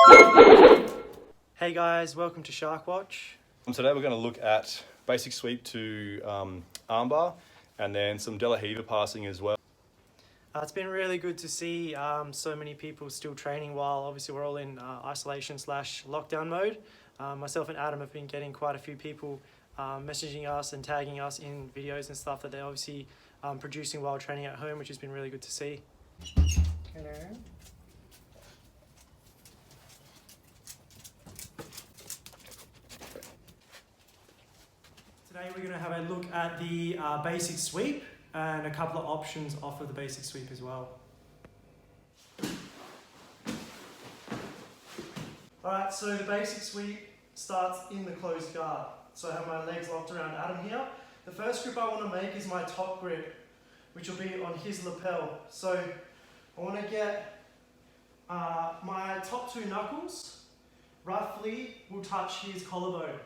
Hey guys, welcome to Shark Watch. Today we're going to look at basic sweep to armbar and then some De La Riva passing as well. It's been really good to see so many people still training while obviously we're all in isolation/lockdown mode. Myself and Adam have been getting quite a few people messaging us and tagging us in videos and stuff that they're obviously producing while training at home, which has been really good to see. Hello. Today we're going to have a look at the basic sweep and a couple of options off of the basic sweep as well. Alright, so the basic sweep starts in the closed guard. So I have my legs locked around Adam here. The first grip I want to make is my top grip, which will be on his lapel. So I want to get my top two knuckles roughly will touch his collarbone.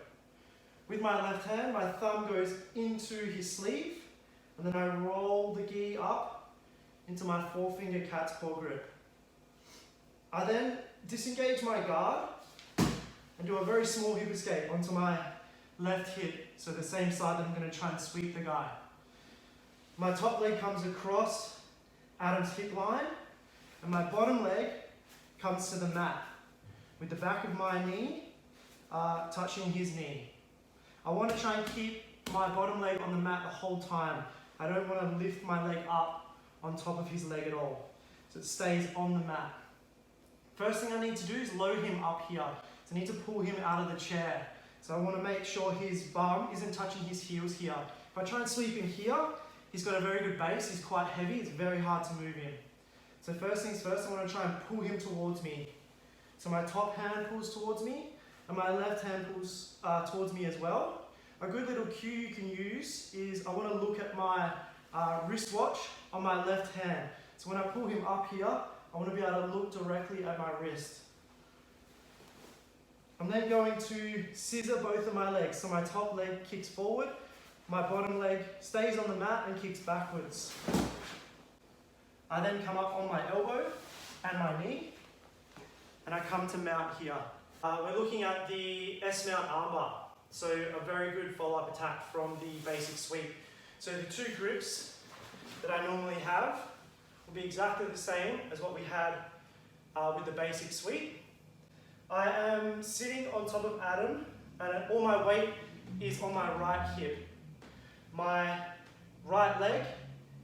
With my left hand, my thumb goes into his sleeve, and then I roll the gi up into my forefinger cat's paw grip. I then disengage my guard and do a very small hip escape onto my left hip, so the same side that I'm going to try and sweep the guy. My top leg comes across Adam's hip line, and my bottom leg comes to the mat, with the back of my knee touching his knee. I want to try and keep my bottom leg on the mat the whole time. I don't want to lift my leg up on top of his leg at all, so it stays on the mat. First thing I need to do is load him up here. So I need to pull him out of the chair. So I want to make sure his bum isn't touching his heels here. If I try and sweep him here, he's got a very good base, he's quite heavy, it's very hard to move him. So first things first, I want to try and pull him towards me. So my top hand pulls towards me, and my left hand pulls towards me as well. A good little cue you can use is I want to look at my wristwatch on my left hand. So when I pull him up here, I want to be able to look directly at my wrist. I'm then going to scissor both of my legs. So my top leg kicks forward, my bottom leg stays on the mat and kicks backwards. I then come up on my elbow and my knee, and I come to mount here. We're looking at the S-mount armbar, so a very good follow-up attack from the basic sweep. So the two grips that I normally have will be exactly the same as what we had with the basic sweep. I am sitting on top of Adam, and all my weight is on my right hip. My right leg,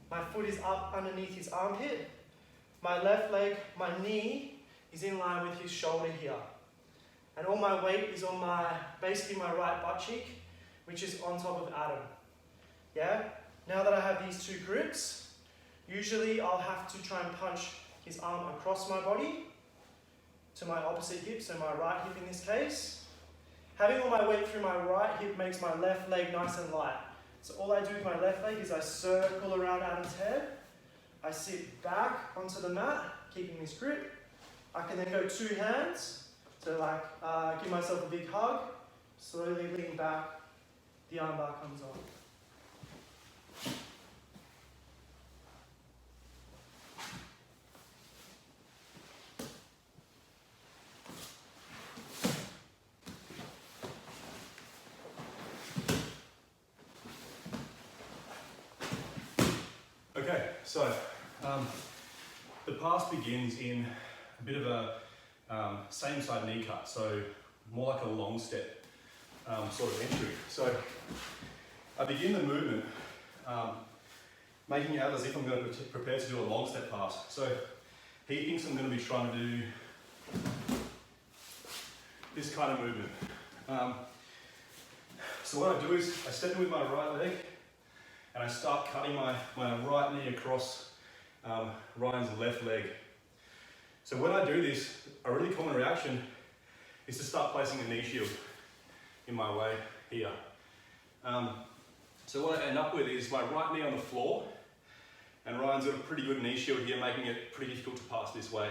my foot is up underneath his armpit. My left leg, my knee is in line with his shoulder here. And all my weight is on basically my right butt cheek, which is on top of Adam. Yeah? Now that I have these two grips, usually I'll have to try and punch his arm across my body to my opposite hip, so my right hip in this case. Having all my weight through my right hip makes my left leg nice and light. So all I do with my left leg is I circle around Adam's head, I sit back onto the mat, keeping this grip. I can then go two hands, so like give myself a big hug, slowly lean back, the armbar comes on. Okay, so the pass begins in a bit of a same side knee cut, so more like a long step sort of entry. So I begin the movement making it out as if I'm going to prepare to do a long step pass. So he thinks I'm going to be trying to do this kind of movement. So what I do is I step in with my right leg and I start cutting my right knee across Ryan's left leg. So when I do this, a really common reaction is to start placing a knee shield in my way here. So what I end up with is my right knee on the floor, and Ryan's got a pretty good knee shield here, making it pretty difficult to pass this way.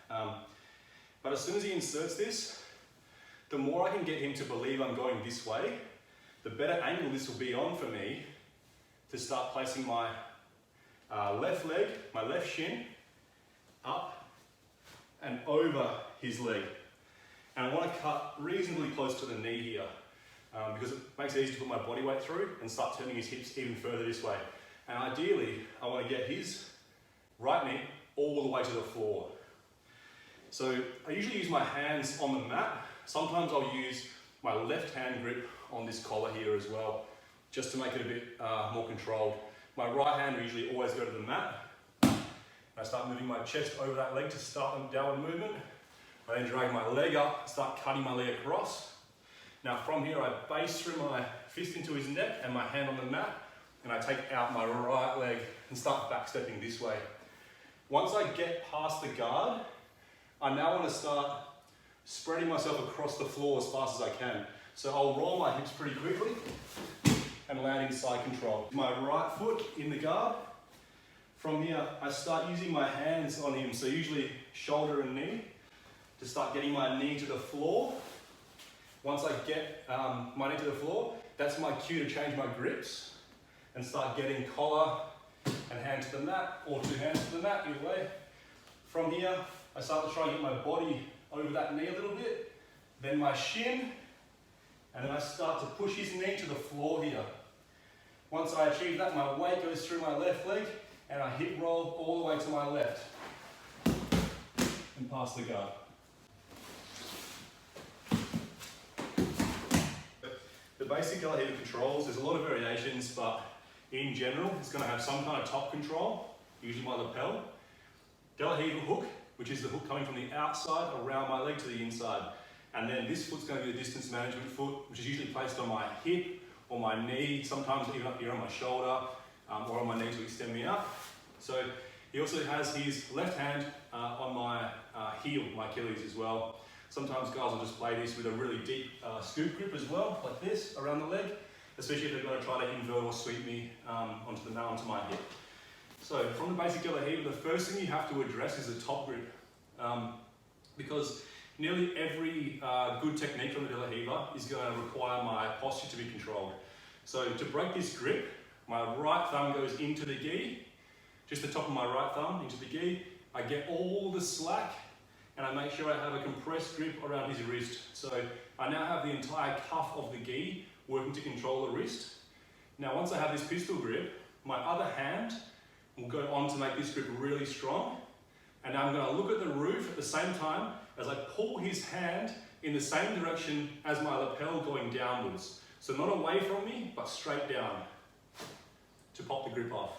But as soon as he inserts this, the more I can get him to believe I'm going this way, the better angle this will be on for me to start placing my left leg, my left shin, up and over his leg. And I want to cut reasonably close to the knee here because it makes it easy to put my body weight through and start turning his hips even further this way. And ideally, I want to get his right knee all the way to the floor. So I usually use my hands on the mat. Sometimes I'll use my left hand grip on this collar here as well, just to make it a bit more controlled. My right hand will usually always go to the mat. I start moving my chest over that leg to start the downward movement. I then drag my leg up, start cutting my leg across. Now from here I base through my fist into his neck and my hand on the mat, and I take out my right leg and start back stepping this way. Once I get past the guard, I now want to start spreading myself across the floor as fast as I can. So I'll roll my hips pretty quickly and land in side control. My right foot in the guard. From here, I start using my hands on him, so usually shoulder and knee, to start getting my knee to the floor. Once I get my knee to the floor, that's my cue to change my grips and start getting collar and hand to the mat, or two hands to the mat, either way. From here, I start to try and get my body over that knee a little bit, then my shin, and then I start to push his knee to the floor here. Once I achieve that, my weight goes through my left leg, and I hip roll all the way to my left and past the guard. The basic De La Riva controls, there's a lot of variations, but in general, it's going to have some kind of top control, usually my lapel. De La Riva hook, which is the hook coming from the outside around my leg to the inside. And then this foot's going to be the distance management foot, which is usually placed on my hip or my knee, sometimes even up here on my shoulder, or on my knee to extend me out. So he also has his left hand on my heel, my Achilles as well. Sometimes guys will just play this with a really deep scoop grip as well, like this, around the leg, especially if they're going to try to invert or sweep me onto my hip. So from the basic De La Riva, the first thing you have to address is the top grip, because nearly every good technique from the De La Riva is going to require my posture to be controlled. So to break this grip, my right thumb goes into the gi, just the top of my right thumb into the gi. I get all the slack and I make sure I have a compressed grip around his wrist. So I now have the entire cuff of the gi working to control the wrist. Now once I have this pistol grip, my other hand will go on to make this grip really strong. And now I'm going to look at the roof at the same time as I pull his hand in the same direction as my lapel going downwards. So not away from me, but straight down to pop the grip off.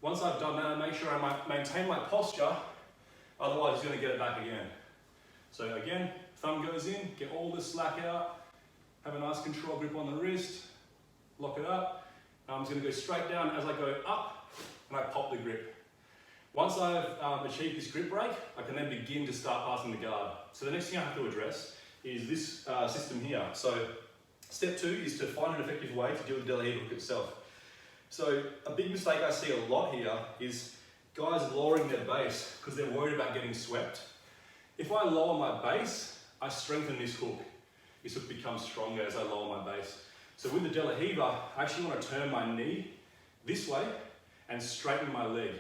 Once I've done that, I make sure I maintain my posture, otherwise he's going to get it back again. So again, thumb goes in, get all the slack out, have a nice control grip on the wrist, lock it up. Now I'm just going to go straight down as I go up and I pop the grip. Once I've achieved this grip break, I can then begin to start passing the guard. So the next thing I have to address is this system here. So step 2 is to find an effective way to deal with the De La Riva hook itself. So a big mistake I see a lot here is guys lowering their base because they're worried about getting swept. If I lower my base, I strengthen this hook. This hook becomes stronger as I lower my base. So with the De La Riva, I actually want to turn my knee this way and straighten my leg,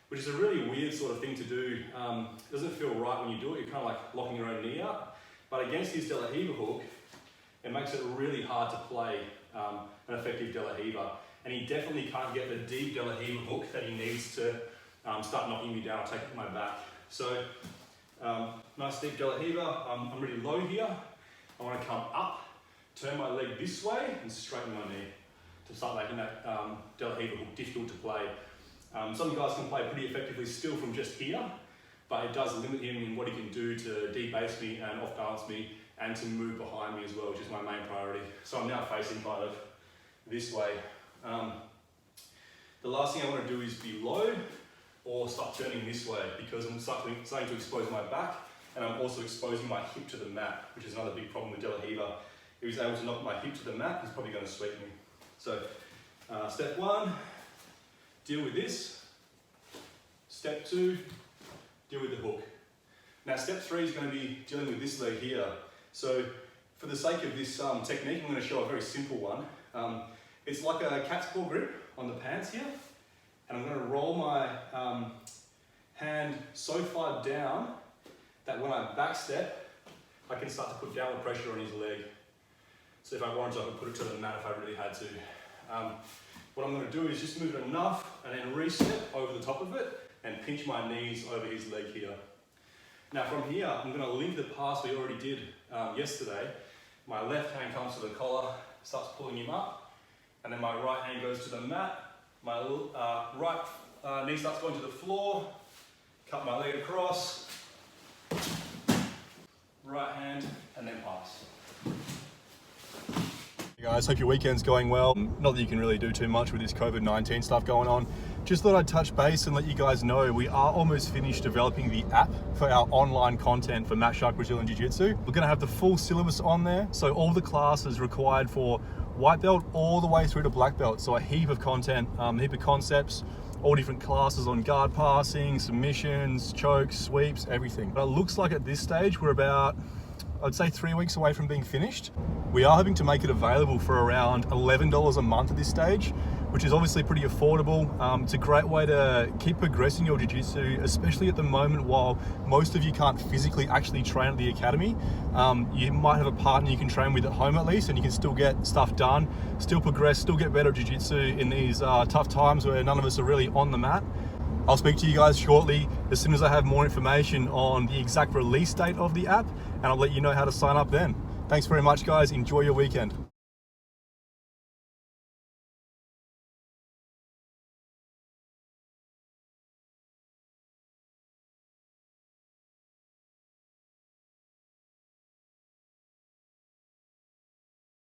which is a really weird sort of thing to do. It doesn't feel right when you do it. You're kind of like locking your own knee out. But against this De La Riva hook, it makes it really hard to play an effective De La Riva. And he definitely can't get the deep De La Riva hook that he needs to start knocking me down or take my back. So nice deep De La Riva. I'm really low here. I want to come up, turn my leg this way and straighten my knee to start making that De La Riva hook difficult to play. Some guys can play pretty effectively still from just here, but it does limit him in what he can do to debase me and off balance me and to move behind me as well, which is my main priority. So I'm now facing kind of this way. The last thing I want to do is be low or start turning this way because I'm starting to expose my back and I'm also exposing my hip to the mat, which is another big problem with De La Riva. If he's able to knock my hip to the mat, he's probably going to sweep me. So step 1, deal with this. Step 2, deal with the hook. Now step 3 is going to be dealing with this leg here. So for the sake of this technique, I'm going to show a very simple one. It's like a cat's paw grip on the pants here. And I'm going to roll my hand so far down that when I back step, I can start to put downward pressure on his leg. So if I wanted to, I could put it to the mat if I really had to. What I'm going to do is just move it enough and then reset over the top of it and pinch my knees over his leg here. Now from here, I'm going to link the pass we already did yesterday. My left hand comes to the collar, starts pulling him up, and then my right hand goes to the mat. My right knee starts going to the floor, cut my leg across, right hand, and then pass. Hey guys, hope your weekend's going well. Not that you can really do too much with this COVID-19 stuff going on. Just thought I'd touch base and let you guys know we are almost finished developing the app for our online content for Mat Shark Brazilian Jiu-Jitsu. We're going to have the full syllabus on there, so all the classes required for white belt all the way through to black belt. So a heap of content, a heap of concepts, all different classes on guard passing, submissions, chokes, sweeps, everything. But it looks like at this stage we're about, I'd say 3 weeks away from being finished. We are hoping to make it available for around $11 a month at this stage, which is obviously pretty affordable. It's a great way to keep progressing your jiu-jitsu, especially at the moment while most of you can't physically actually train at the academy. You might have a partner you can train with at home at least, and you can still get stuff done, still progress, still get better at jiu-jitsu in these tough times where none of us are really on the mat. I'll speak to you guys shortly as soon as I have more information on the exact release date of the app, and I'll let you know how to sign up then. Thanks very much guys, enjoy your weekend.